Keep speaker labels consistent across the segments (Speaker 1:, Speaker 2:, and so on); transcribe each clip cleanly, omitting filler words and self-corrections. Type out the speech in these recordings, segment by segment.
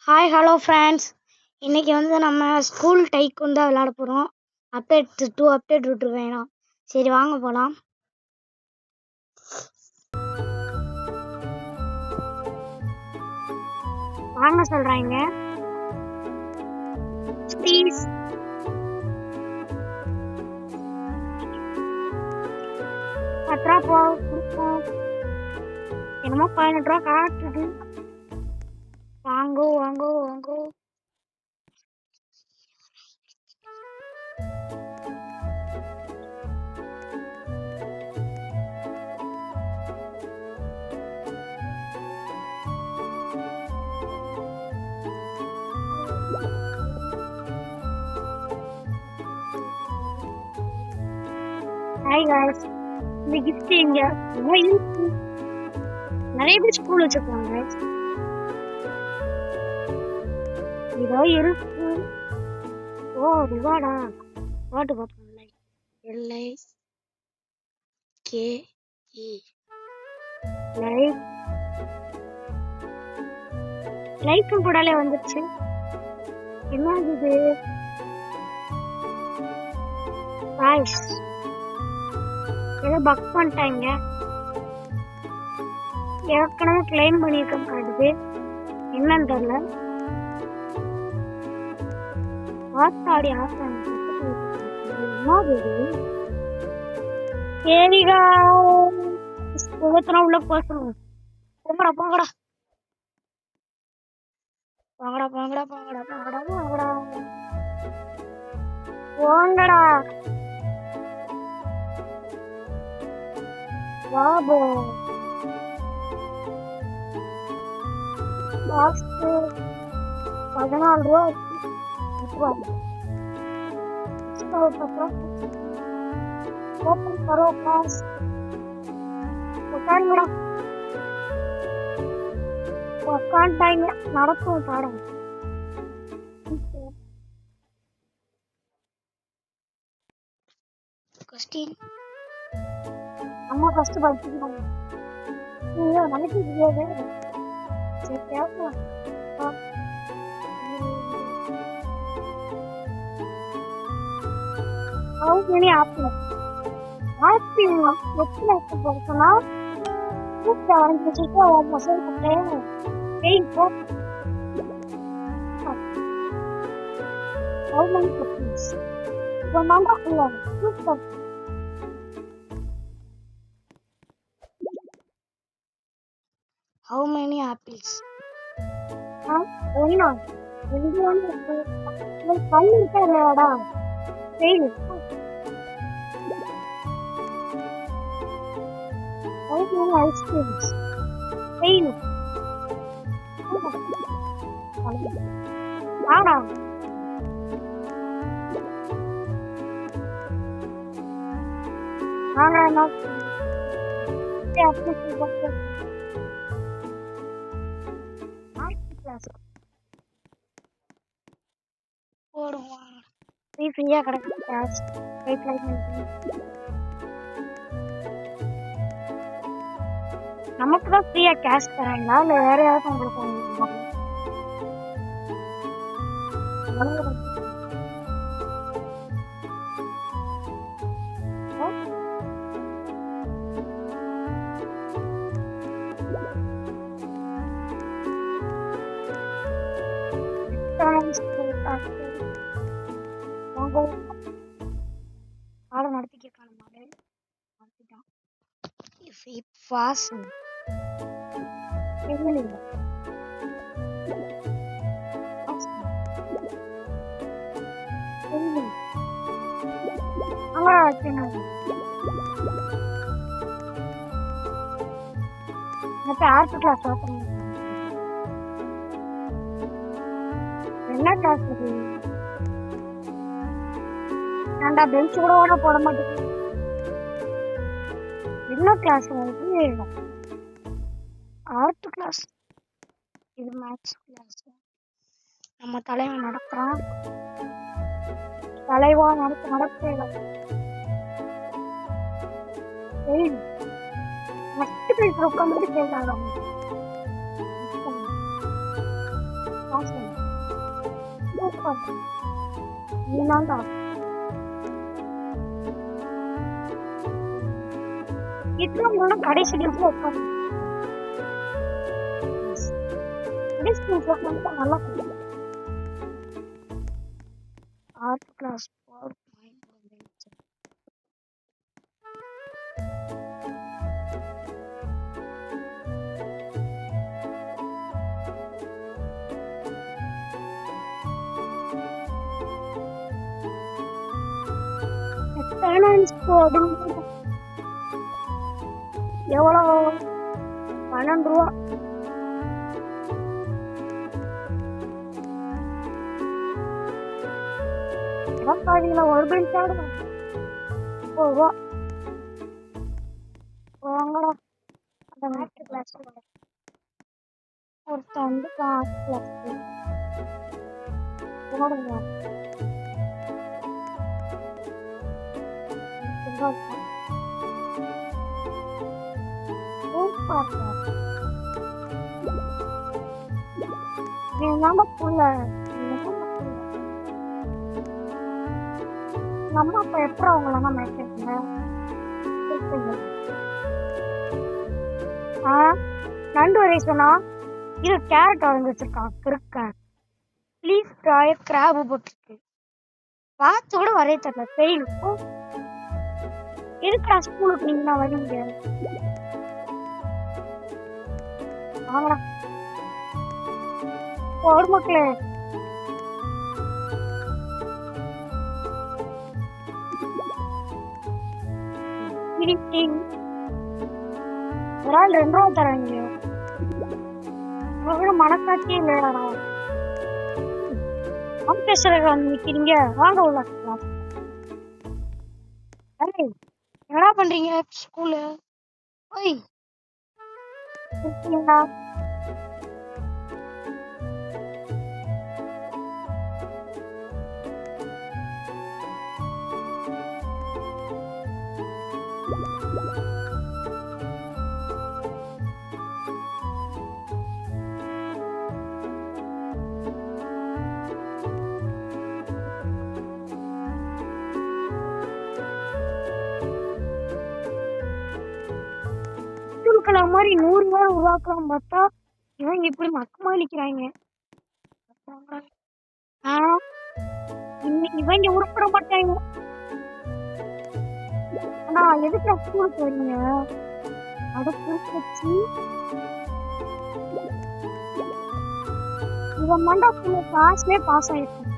Speaker 1: Hi hello friends. இன்றைக்கி நம்ம school tycoon தான் விளையாட போகிறோம். அப்டேட் விட்டுருவேன். சரி வாங்க போகலாம். வாங்க சொல்கிறாங்க ப்ளீஸ். பத்து ரூபா கொடுப்போம். என்னமோ 18 ரூபா காட்டுது. வாங்கோ வாங்கோ வாங்கோ. ஹாய் காய்ஸ், இந்த கிஃப்ட் எங்க நிறைய பேர் ஸ்கூல் வச்சிருக்காங்க. இதோ இருக்கு. ஓ ரிவார்டா, பாட்டு பார்ப்போம்ல. LIKE லைக் கூடாலே வந்துச்சு. என்ன இது காய்ஸ்? ஏதோ பக் பண்ணிட்டாங்க. ஏற்கனவே கிளைம் பண்ணியிருக்க காட்டுது. என்னன்னு தெரியல. வாத்தாடி ஆசான் சரிகா உள்ள போசணும். போங்கடா போங்கடா போங்கடா போங்கடா போங்கடா போங்கடா போங்கடா போங்கடா. பாபோ லாஸ்ட் 14 ரூபா. ओपन करो क्लास. உட்காருங்கடா. உட்காந்துட்டாங்க. நடக்கும் பாடம். கொஸ்டின் அம்மா ஃபர்ஸ்ட் படிச்சுக்கணும். ஐயோ நமக்கு தெரியாது. சரி கேட்கலாம். How many apples? Apple எத்தனை ஆப்பிள் போடுறோம்னா கூப்பிட்டு ஆரம்பிச்சுட்டு அவங்க சொல்லிட்டு வெயிட் போ. How many apples? இப்போ நம்ம சூப்பர். How many apples? ஒன்னா ரெண்டு ஒன்று கல் இருக்கா இல்லையாடா? வெயில் How many ice creams? Pain. Wow. I'm not. Free cash. நமக்கு தான் ஃப்ரீயா கேஷ் தராங்களா இல்ல வேற யாராவது உங்களுக்கு பாடம் நடத்திக்க காணுமாடு நடத்திட்டான். ஃபாஸ்ட் ஆர்ட் கிளாஸ் என்ன கிளாஸ் ஏன்டா பெஞ்ச் கூட போட மாட்டேங்குது. என்ன கிளாஸ் ஆர்ட் கிளாஸ். இது மேத்ஸ் கிளாஸ். நம்ம தலைவன் நடத்துறான். தலைவா நடத்த மல்டிபிள் உட்காந்துட்டு கேட்கலாம். awesome. Super. நீதான்டா. இருக்கிறவங்களோட கடைசி பெஞ்சில் உட்காந்து கடைசி பெஞ்சில் உட்காந்து நல்லா படிக்கும். ஆர்ட் கிளாஸ் ஃபைனான்ஸ் போடும் எவ்வளோ 12 ரூபா. இடப்பாதியில் ஒரு பெஞ்சாடு 4 ரூபா. வாங்கடா அந்த மேட்ரு கிளாஸ் ஒருத்தன் வந்து ஆர்ட் கிளாஸ் போடுங்க. அம்மா அப்பா எப்ப அவங்களெல்லாம் மேய்ச்சிருக்கீங்க? நண்டு வரை சொன்னா இது கேரட் வரைஞ்சி வச்சிருக்கான் கிருக்கன். ப்ளீஸ் ட்ராய் கிராப் போட்டிருக்கு. பார்த்து கூட வரைய தெரியல. ஃபெயில். எதுக்குடா ஸ்கூலுக்கு நீங்க வரீங்க? வாங்கடா ஒரு மக்களே. ஒரு ஆள் 2 ரூபா தராங்க. மனசாட்சியே இல்லையாடா. பேசுறதுக்கு வந்து நிக்கிறீங்க. வாங்க உள்ள என்னடா பண்றீங்க ஸ்கூல்ல? ஓய் இருக்கீங்களா? மாதிரி 100 பேர் உருவாக்கலாம் பார்த்தா இவங்க இப்படி மக்கமா அளிக்கிறாங்க. இவங்க உருப்பட மாட்டாங்க. ஆனா எதுக்கு ஸ்கூலுக்கு வரீங்க? அடுத்து வச்சு இவன் மண்டா கிளாஸ்லயே பாஸ் ஆயிருக்கும்.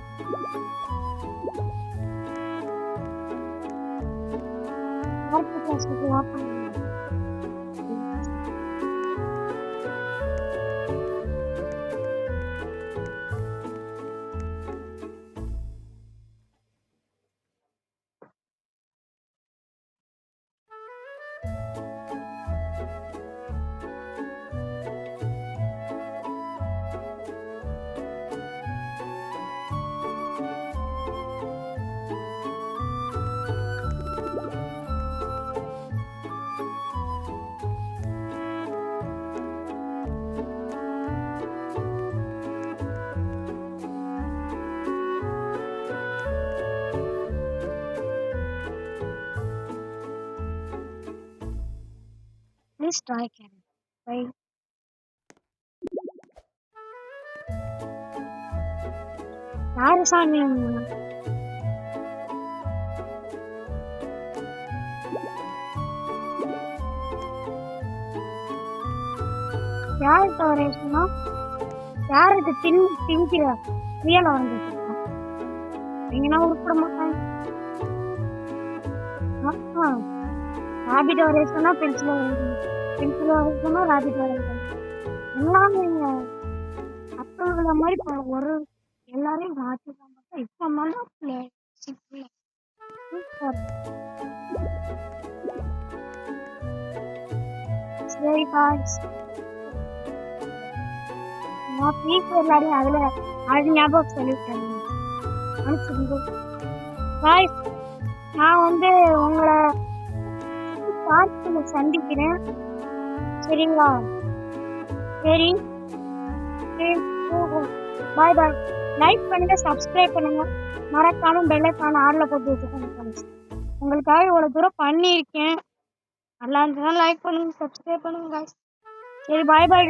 Speaker 1: Please try Karen. Bye. யாரு சாமி? யாரு தவறேசுனா யாருக்கு திங்கிற ரியல் வந்துருக்கா? எங்கன்னா உருப்பட மாட்டாங்க. ராபிட் வரைசுனா பென்சில் வரைசுனா ராபிட் வரைக்கும் எல்லாமே அப்ப மாதிரி ஒரு எல்லாரையும் மாற்றிதான் பார்த்தா இப்ப மட்டும் சரி பாய்ஸ் நான் ஃப்ரீக்கு எல்லாரையும் அதுல அது ஞாபகம் சொல்லிட்டேன். பாய்ஸ் நான் உங்களை பார்த்து சந்திக்கிறேன். சரிங்களா? சரி பாய் பாய். லைக் பண்ணுங்க, சப்ஸ்கிரைப் பண்ணுங்க. மறக்காம பெல் ஐகான் ஆன்ல போட்டு வச்சுக்கோங்க ஃப்ரெண்ட்ஸ். உங்களுக்காக இவ்வளவு தூரம் பண்ணியிருக்கேன். நல்லா இருந்துச்சுன்னா லைக் பண்ணுங்க, சப்ஸ்கிரைப் பண்ணுங்க guys. சரி பாய் பாய்.